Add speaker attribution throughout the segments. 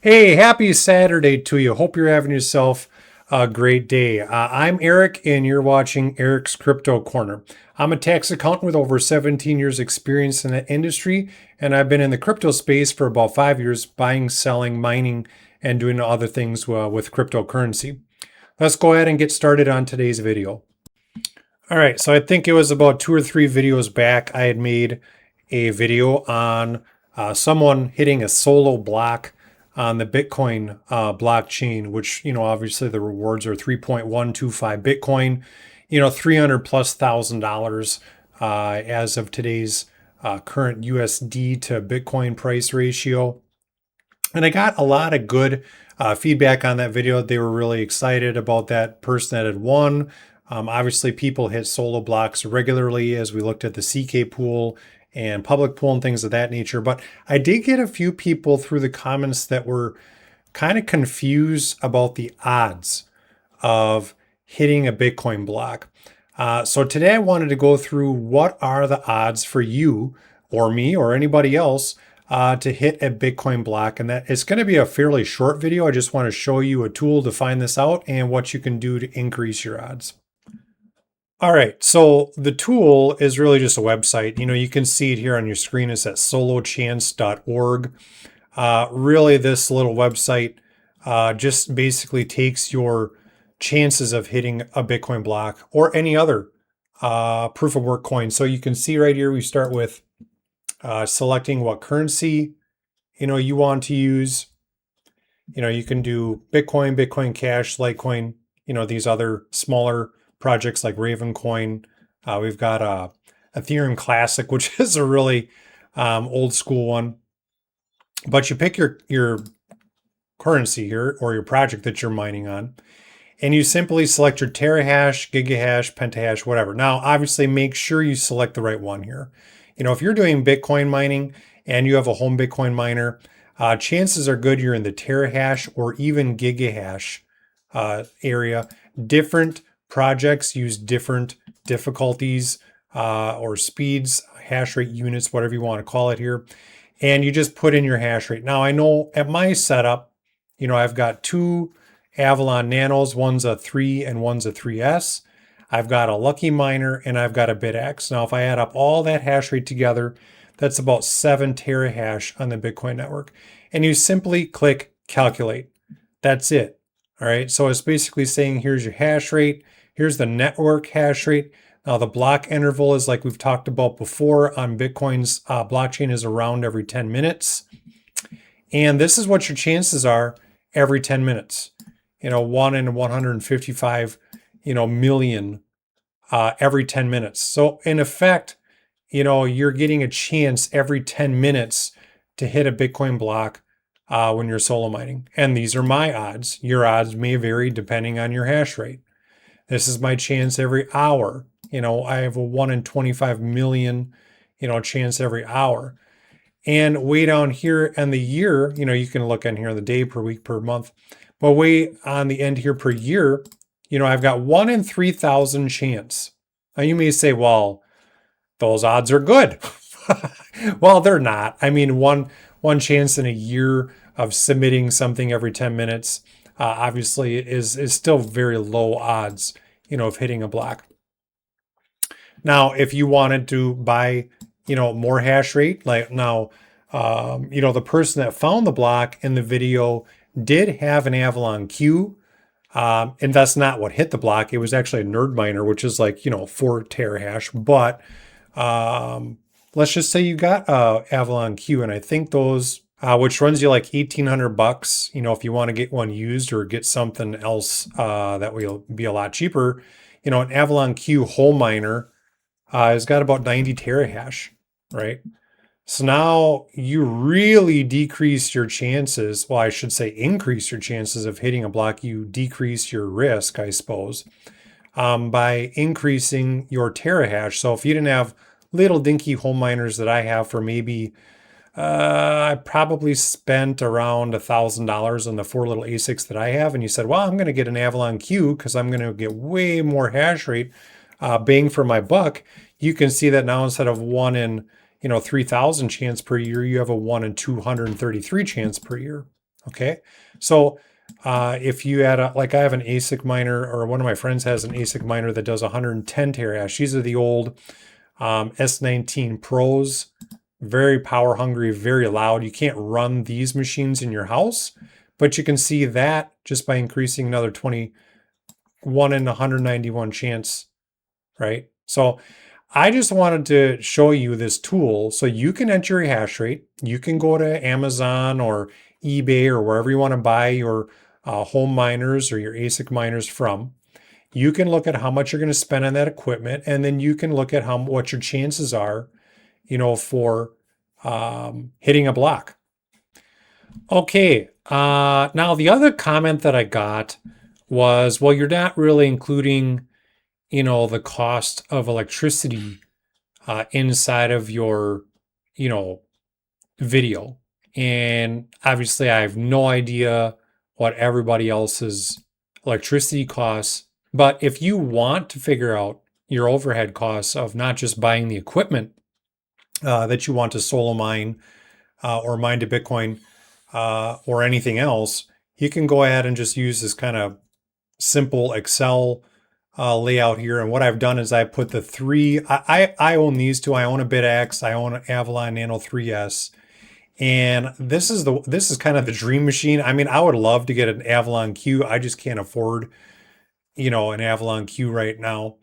Speaker 1: Hey, happy Saturday to you. Hope you're having yourself a great day. I'm Eric, and you're watching Eric's Crypto Corner. I'm a tax accountant with over 17 years experience in the industry, and I've been in the crypto space for about 5 years, buying, selling, mining, and doing other things with cryptocurrency. Let's go ahead and get started on today's video. All right, so I think it was about 2 or 3 videos back, I had made a video on someone hitting a solo block on the Bitcoin blockchain, which, obviously the rewards are 3.125 Bitcoin, 300 plus $1,000 as of today's current USD to Bitcoin price ratio. And I got a lot of good feedback on that video. They were really excited about that person that had won. Obviously, people hit solo blocks regularly as we looked at the CK pool and public pool and things of that nature. But I did get a few people through the comments that were kind of confused about the odds of hitting a Bitcoin block. So today I wanted to go through what are the odds for you or me or anybody else to hit a Bitcoin block. And that it's going to be a fairly short video. I just want to show you a tool to find this out and what you can do to increase your odds. All right, so the tool is really just a website. You can see it here on your screen. It's at solochance.org. Really, this little website just basically takes your chances of hitting a Bitcoin block or any other proof of work coin. So you can see right here, we start with selecting what currency you want to use. You can do Bitcoin, Bitcoin Cash, Litecoin, these other smaller projects like Ravencoin. We've got Ethereum Classic, which is a really old school one. But you pick your currency here or your project that you're mining on, and you simply select your terahash, gigahash, pentahash, whatever. Now, obviously, make sure you select the right one here. If you're doing Bitcoin mining and you have a home Bitcoin miner, chances are good you're in the terahash or even gigahash area. Different projects use different difficulties or speeds, hash rate units, whatever you want to call it here. And you just put in your hash rate. Now, I know at my setup, I've got 2 Avalon Nanos, one's a 3 and one's a 3S. I've got a Lucky Miner and I've got a BitX. Now, if I add up all that hash rate together, that's about 7 terahash on the Bitcoin network. And you simply click calculate. That's it. All right. So it's basically saying here's your hash rate. Here's the network hash rate. Now, the block interval is like we've talked about before on Bitcoin's blockchain is around every 10 minutes. And this is what your chances are every 10 minutes. 1 in 155, million every 10 minutes. So in effect, you're getting a chance every 10 minutes to hit a Bitcoin block when you're solo mining. And these are my odds. Your odds may vary depending on your hash rate. This is my chance every hour. I have a 1 in 25 million, chance every hour. And way down here in the year, you can look in here the day, per week, per month. But way on the end here per year, I've got 1 in 3,000 chance. Now you may say, well, those odds are good. Well, they're not. I mean, one chance in a year of submitting something every 10 minutes, obviously is still very low odds, of hitting a block. Now, if you wanted to buy, more hash rate, like now, the person that found the block in the video did have an Avalon Q, and that's not what hit the block. It was actually a nerd miner, which is like, 4 terahash. But let's just say you got Avalon Q, and I think those, which runs you like $1,800, if you want to get one used or get something else that will be a lot cheaper. An Avalon Q whole miner has got about 90 terahash, right? So now you really decrease your chances. Well, I should say increase your chances of hitting a block. You decrease your risk, I suppose, by increasing your terahash. So if you didn't have little dinky home miners that I have for maybe, I probably spent around $1,000 on the 4 little ASICs that I have. And you said, well, I'm going to get an Avalon Q because I'm going to get way more hash rate bang for my buck. You can see that now instead of 1 in 3,000 chance per year, you have a 1 in 233 chance per year. Okay. So if you had like I have an ASIC miner, or one of my friends has an ASIC miner that does 110 terahash. These are the old S19 Pros, very power hungry, very loud. You can't run these machines in your house, but you can see that just by increasing another 21 in 191 chance, right? So I just wanted to show you this tool so you can enter your hash rate. You can go to Amazon or eBay or wherever you want to buy your home miners or your ASIC miners from. You can look at how much you're going to spend on that equipment, and then you can look at what your chances are, for hitting a block. Okay. Now the other comment that I got was, well, you're not really including, the cost of electricity inside of your, you know, video. And obviously, I have no idea what everybody else's electricity costs. But if you want to figure out your overhead costs of not just buying the equipment that you want to solo mine or mine to Bitcoin or anything else, you can go ahead and just use this kind of simple Excel layout here. And what I've done is I put the three, I own these two. I own a BitX, I own an Avalon Nano 3S. And this is kind of the dream machine. I mean, I would love to get an Avalon Q. I just can't afford, an Avalon Q right now.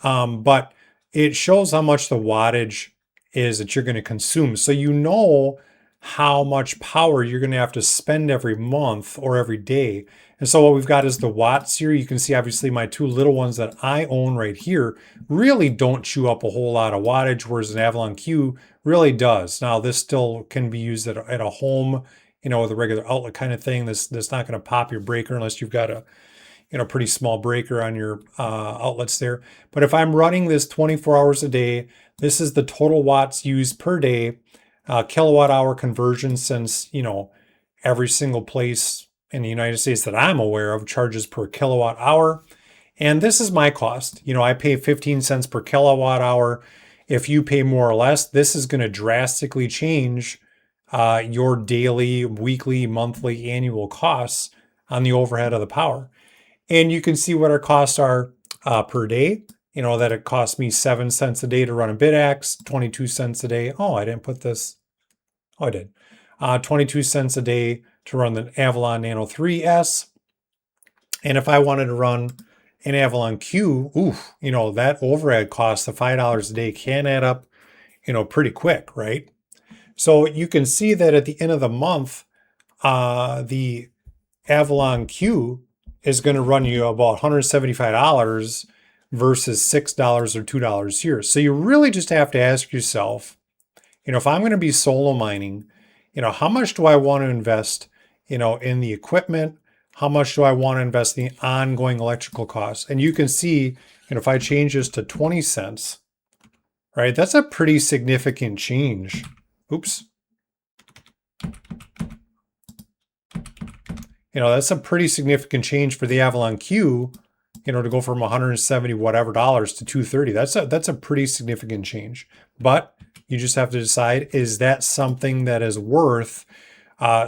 Speaker 1: But it shows how much the wattage is that you're going to consume. So you know how much power you're going to have to spend every month or every day. And so what we've got is the watts here. You can see obviously my two little ones that I own right here really don't chew up a whole lot of wattage, whereas an Avalon Q really does. Now this still can be used at a home, with a regular outlet kind of thing. That's not going to pop your breaker unless you've got a pretty small breaker on your outlets there. But if I'm running this 24 hours a day, this is the total watts used per day, kilowatt hour conversion, since, every single place in the United States that I'm aware of charges per kilowatt hour. And this is my cost. I pay 15 cents per kilowatt hour. If you pay more or less, this is going to drastically change your daily, weekly, monthly, annual costs on the overhead of the power. And you can see what our costs are per day. That it costs me 7 cents a day to run a BitX, 22 cents a day. Oh, I didn't put this. Oh, I did. 22 cents a day to run the Avalon Nano 3S. And if I wanted to run an Avalon Q, that overhead cost of $5 a day can add up, pretty quick, right? So you can see that at the end of the month, the Avalon Q is going to run you about $175 versus $6 or $2 here. So you really just have to ask yourself, if I'm going to be solo mining, how much do I want to invest, in the equipment? How much do I want to invest in the ongoing electrical costs? And you can see, if I change this to 20 cents, right, that's a pretty significant change. Oops. That's a pretty significant change for the Avalon Q, to go from 170 whatever dollars to 230. That's a pretty significant change. But you just have to decide, is that something that is worth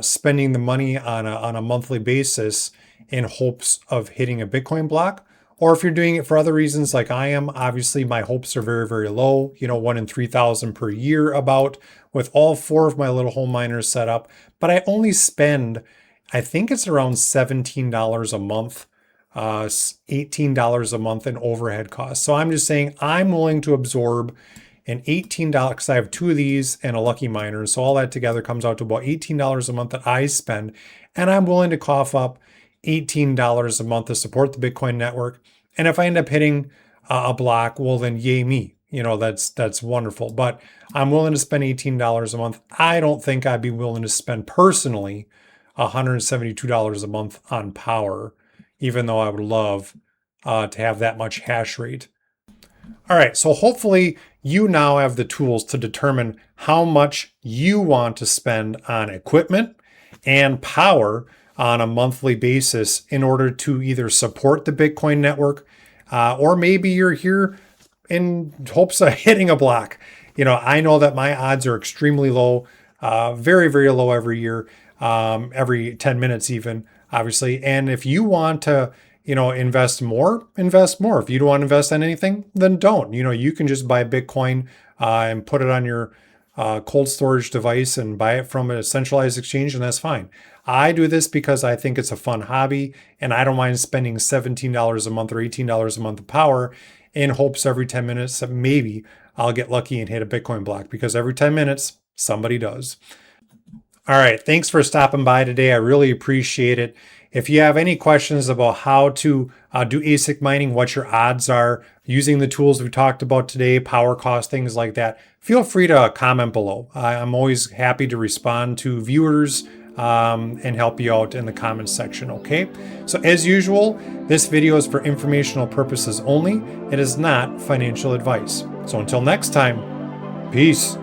Speaker 1: spending the money on a monthly basis in hopes of hitting a Bitcoin block? Or if you're doing it for other reasons like I am, obviously my hopes are very, very low, 1 in 3,000 per year about, with all 4 of my little home miners set up. But I only spend, I think it's around $17 a month, $18 a month in overhead costs. So I'm just saying I'm willing to absorb an $18, because I have 2 of these and a Lucky Miner. So all that together comes out to about $18 a month that I spend. And I'm willing to cough up $18 a month to support the Bitcoin network. And if I end up hitting a block, well, then yay me. That's wonderful. But I'm willing to spend $18 a month. I don't think I'd be willing to spend personally $172 a month on power, even though I would love to have that much hash rate. All right, so hopefully you now have the tools to determine how much you want to spend on equipment and power on a monthly basis in order to either support the Bitcoin network, or maybe you're here in hopes of hitting a block. I know that my odds are extremely low, very, very low every year. every 10 minutes even, obviously. And if you want to, invest more, invest more. If you don't want to invest in anything, then don't. You can just buy Bitcoin and put it on your cold storage device and buy it from a centralized exchange, and that's fine. I do this because I think it's a fun hobby, and I don't mind spending $17 a month or $18 a month of power in hopes every 10 minutes that maybe I'll get lucky and hit a Bitcoin block, because every 10 minutes, somebody does. All right. Thanks for stopping by today. I really appreciate it. If you have any questions about how to do ASIC mining, what your odds are using the tools we talked about today, power cost, things like that, feel free to comment below. I'm always happy to respond to viewers and help you out in the comments section. Okay. So as usual, this video is for informational purposes only. It is not financial advice. So until next time, peace.